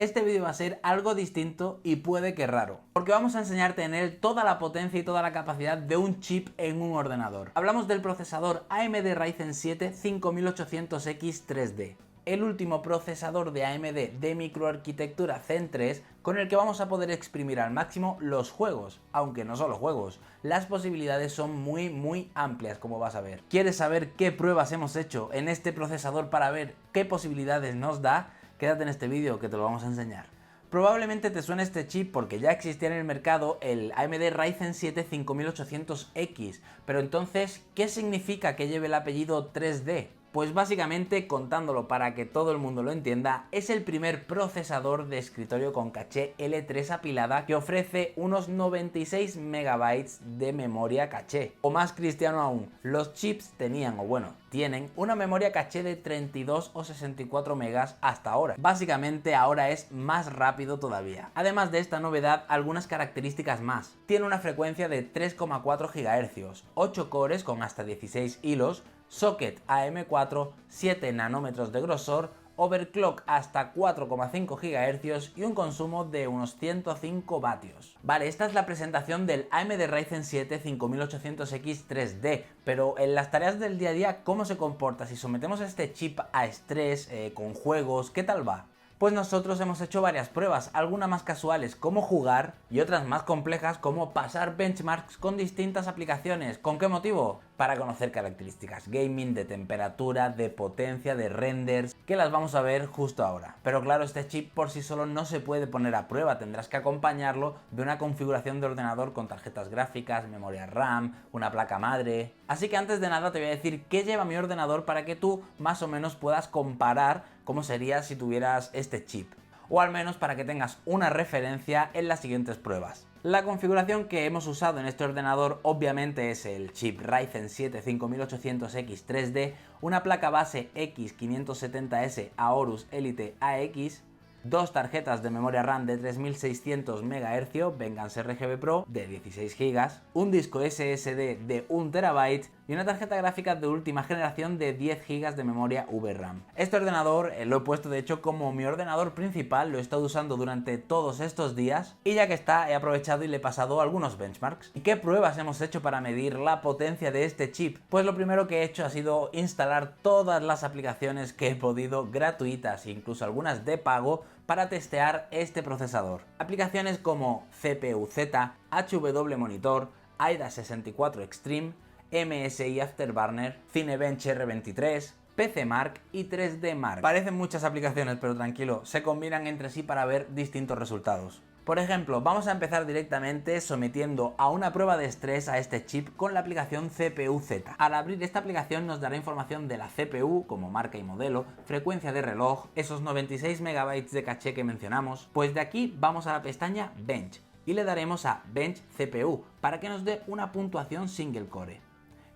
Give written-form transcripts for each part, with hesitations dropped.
Este vídeo va a ser algo distinto y puede que raro, porque vamos a enseñarte en él toda la potencia y toda la capacidad de un chip en un ordenador. Hablamos del procesador AMD Ryzen 7 5800X 3D. El último procesador de AMD de microarquitectura Zen 3 con el que vamos a poder exprimir al máximo los juegos, aunque no solo juegos, las posibilidades son muy amplias, como vas a ver. ¿Quieres saber qué pruebas hemos hecho en este procesador para ver qué posibilidades nos da? Quédate en este vídeo que te lo vamos a enseñar. Probablemente te suene este chip porque ya existía en el mercado el AMD Ryzen 7 5800X, pero entonces, ¿qué significa que lleve el apellido 3D? Pues básicamente, contándolo para que todo el mundo lo entienda, es el primer procesador de escritorio con caché L3 apilada que ofrece unos 96 MB de memoria caché. O más cristiano aún, los chips tenían, o bueno, tienen una memoria caché de 32 o 64 MB hasta ahora. Básicamente ahora es más rápido todavía. Además de esta novedad, algunas características más. Tiene una frecuencia de 3,4 GHz, 8 cores con hasta 16 hilos, socket AM4, 7 nanómetros de grosor, overclock hasta 4,5 GHz y un consumo de unos 105 vatios. Vale, esta es la presentación del AMD Ryzen 7 5800X 3D, pero en las tareas del día a día, ¿cómo se comporta? Si sometemos este chip a estrés, con juegos, ¿qué tal va? Pues nosotros hemos hecho varias pruebas, algunas más casuales como jugar y otras más complejas como pasar benchmarks con distintas aplicaciones. ¿Con qué motivo? Para conocer características gaming, de temperatura, de potencia, de renders, que las vamos a ver justo ahora. Pero claro, este chip por sí solo no se puede poner a prueba, tendrás que acompañarlo de una configuración de ordenador con tarjetas gráficas, memoria RAM, una placa madre. Así que antes de nada te voy a decir qué lleva mi ordenador para que tú más o menos puedas comparar cómo sería si tuvieras este chip, o al menos para que tengas una referencia en las siguientes pruebas. La configuración que hemos usado en este ordenador obviamente es el chip Ryzen 7 5800X 3D, una placa base X570S Aorus Elite AX, dos tarjetas de memoria RAM de 3600 MHz, vénganse RGB Pro, de 16 GB, un disco SSD de 1 TB y una tarjeta gráfica de última generación de 10 GB de memoria VRAM. Este ordenador lo he puesto de hecho como mi ordenador principal, lo he estado usando durante todos estos días y ya que está he aprovechado y le he pasado algunos benchmarks. ¿Y qué pruebas hemos hecho para medir la potencia de este chip? Pues lo primero que he hecho ha sido instalar todas las aplicaciones que he podido gratuitas, incluso algunas de pago, para testear este procesador. Aplicaciones como CPU-Z, HW Monitor, AIDA64 Extreme, MSI Afterburner, Cinebench R23, PCMark y 3D Mark. Parecen muchas aplicaciones, pero tranquilo, se combinan entre sí para ver distintos resultados. Por ejemplo, vamos a empezar directamente sometiendo a una prueba de estrés a este chip con la aplicación CPU-Z. Al abrir esta aplicación nos dará información de la CPU, como marca y modelo, frecuencia de reloj, esos 96 MB de caché que mencionamos. Pues de aquí vamos a la pestaña Bench y le daremos a Bench CPU para que nos dé una puntuación single core,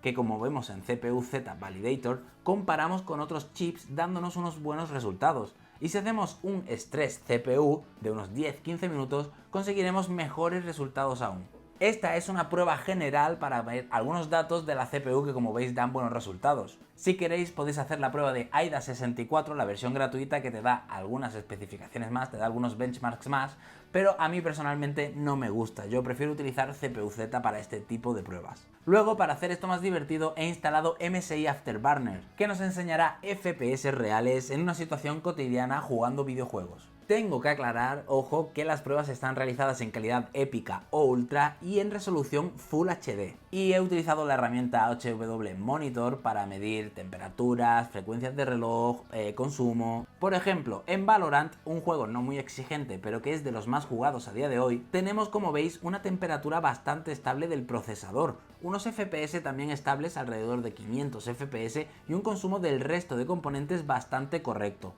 que como vemos en CPU-Z Validator, comparamos con otros chips dándonos unos buenos resultados. Y si hacemos un estrés CPU de unos 10-15 minutos, conseguiremos mejores resultados aún. Esta es una prueba general para ver algunos datos de la CPU que como veis dan buenos resultados. Si queréis podéis hacer la prueba de AIDA64, la versión gratuita que te da algunas especificaciones más, te da algunos benchmarks más, pero a mí personalmente no me gusta, yo prefiero utilizar CPU-Z para este tipo de pruebas. Luego, para hacer esto más divertido, he instalado MSI Afterburner, que nos enseñará FPS reales en una situación cotidiana jugando videojuegos. Tengo que aclarar, ojo, que las pruebas están realizadas en calidad épica o ultra y en resolución Full HD. Y he utilizado la herramienta HW Monitor para medir temperaturas, frecuencias de reloj, consumo. Por ejemplo, en Valorant, un juego no muy exigente pero que es de los más jugados a día de hoy, tenemos como veis una temperatura bastante estable del procesador, unos FPS también estables alrededor de 500 FPS y un consumo del resto de componentes bastante correcto.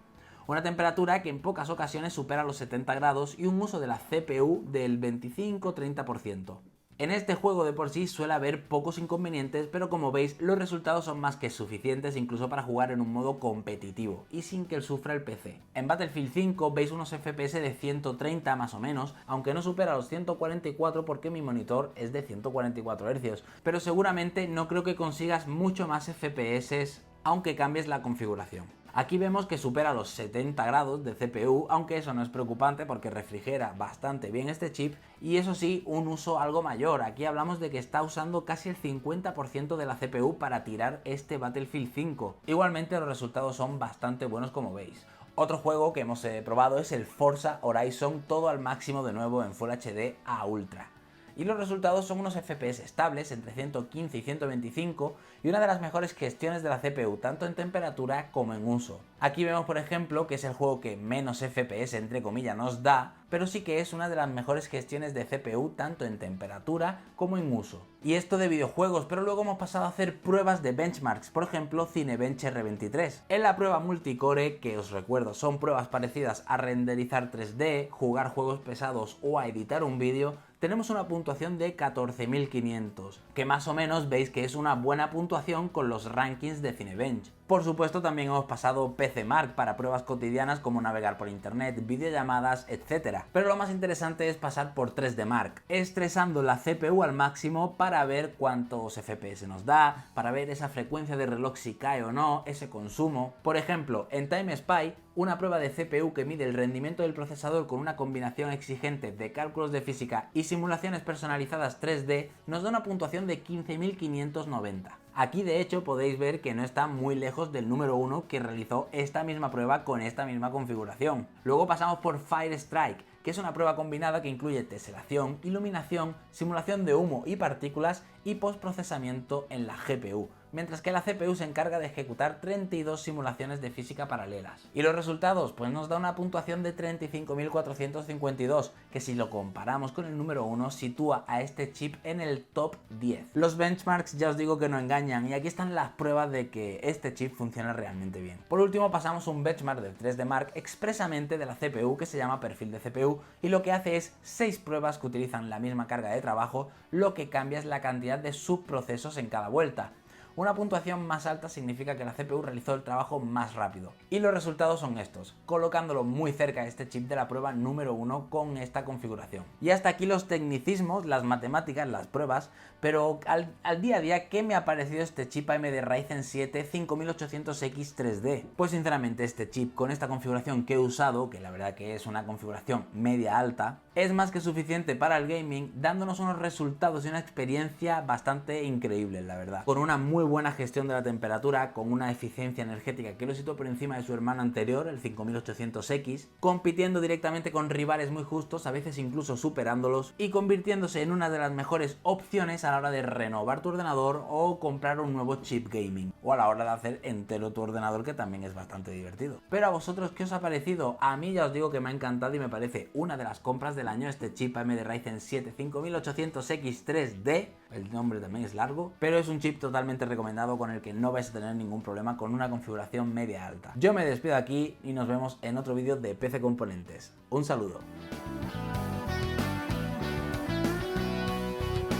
Una temperatura que en pocas ocasiones supera los 70 grados y un uso de la CPU del 25-30%. En este juego de por sí suele haber pocos inconvenientes, pero como veis los resultados son más que suficientes incluso para jugar en un modo competitivo y sin que sufra el PC. En Battlefield 5 veis unos FPS de 130 más o menos, aunque no supera los 144 porque mi monitor es de 144 Hz, pero seguramente no creo que consigas mucho más FPS aunque cambies la configuración. Aquí vemos que supera los 70 grados de CPU, aunque eso no es preocupante porque refrigera bastante bien este chip y eso sí, un uso algo mayor. Aquí hablamos de que está usando casi el 50% de la CPU para tirar este Battlefield 5. Igualmente los resultados son bastante buenos como veis. Otro juego que hemos probado es el Forza Horizon, todo al máximo de nuevo en Full HD a Ultra. Y los resultados son unos FPS estables entre 115 y 125 y una de las mejores gestiones de la CPU tanto en temperatura como en uso. Aquí vemos por ejemplo que es el juego que menos FPS entre comillas nos da, pero sí que es una de las mejores gestiones de CPU tanto en temperatura como en uso. Y esto de videojuegos, pero luego hemos pasado a hacer pruebas de benchmarks, por ejemplo Cinebench R23. En la prueba multicore, que os recuerdo son pruebas parecidas a renderizar 3D, jugar juegos pesados o a editar un vídeo, tenemos una puntuación de 14.500, que más o menos veis que es una buena puntuación con los rankings de Cinebench. Por supuesto también hemos pasado PCMark para pruebas cotidianas como navegar por internet, videollamadas, etc. Pero lo más interesante es pasar por 3D Mark, estresando la CPU al máximo para ver cuántos FPS nos da, para ver esa frecuencia de reloj si cae o no, ese consumo. Por ejemplo, en Time Spy, una prueba de CPU que mide el rendimiento del procesador con una combinación exigente de cálculos de física y simulaciones personalizadas 3D, nos da una puntuación de 15.590. Aquí de hecho podéis ver que no está muy lejos del número 1 que realizó esta misma prueba con esta misma configuración. Luego pasamos por Fire Strike, que es una prueba combinada que incluye teselación, iluminación, simulación de humo y partículas y postprocesamiento en la GPU, mientras que la CPU se encarga de ejecutar 32 simulaciones de física paralelas. ¿Y los resultados? Pues nos da una puntuación de 35.452, que si lo comparamos con el número 1 sitúa a este chip en el top 10. Los benchmarks ya os digo que no engañan y aquí están las pruebas de que este chip funciona realmente bien. Por último pasamos un benchmark del 3D Mark expresamente de la CPU que se llama perfil de CPU y lo que hace es 6 pruebas que utilizan la misma carga de trabajo, lo que cambia es la cantidad de subprocesos en cada vuelta. Una puntuación más alta significa que la CPU realizó el trabajo más rápido. Y los resultados son estos, colocándolo muy cerca de este chip de la prueba número 1 con esta configuración. Y hasta aquí los tecnicismos, las matemáticas, las pruebas, pero al día a día, ¿qué me ha parecido este chip AMD Ryzen 7 5800X 3D? Pues sinceramente este chip con esta configuración que he usado, que la verdad que es una configuración media alta, es más que suficiente para el gaming, dándonos unos resultados y una experiencia bastante increíbles, la verdad. Con una muy buena gestión de la temperatura, con una eficiencia energética que lo situó por encima de su hermano anterior, el 5800X, compitiendo directamente con rivales muy justos, a veces incluso superándolos, y convirtiéndose en una de las mejores opciones a la hora de renovar tu ordenador o comprar un nuevo chip gaming, o a la hora de hacer entero tu ordenador, que también es bastante divertido. Pero a vosotros, ¿qué os ha parecido? A mí ya os digo que me ha encantado y me parece una de las compras del año este chip AMD Ryzen 7 5800X 3D, el nombre también es largo, pero es un chip totalmente recomendado con el que no vais a tener ningún problema con una configuración media alta. Yo me despido aquí y nos vemos en otro vídeo de PC Componentes. Un saludo.